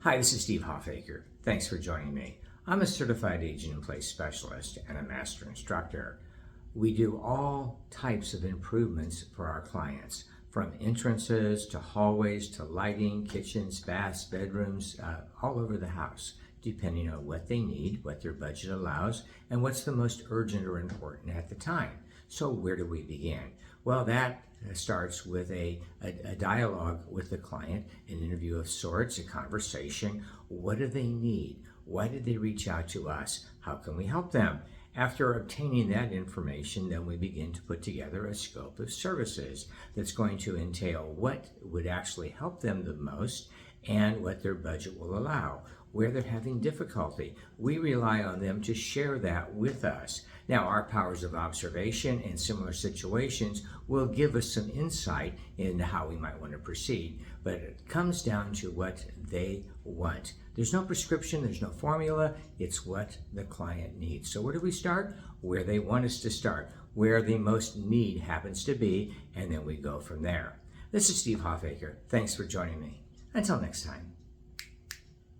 Hi, this is Steve Hoffacker. Thanks for joining me. I'm a certified agent-in-place specialist and a master instructor. We do all types of improvements for our clients, from entrances to hallways to lighting, kitchens, baths, bedrooms, all over the house, depending on what they need, what their budget allows, and what's the most urgent or important at the time. So where do we begin? Well, that starts with a dialogue with the client, an interview of sorts, a conversation. What do they need? Why did they reach out to us? How can we help them? After obtaining that information, then we begin to put together a scope of services that's going to entail what would actually help them the most and what their budget will allow. Where they're having difficulty, we rely on them to share that with us. Now, our powers of observation in similar situations will give us some insight into how we might want to proceed, but it comes down to what they want. There's no prescription, there's no formula, it's what the client needs. So where do we start? Where they want us to start, where the most need happens to be, and then we go from there. This is Steve Hoffacker. Thanks for joining me. Until next time.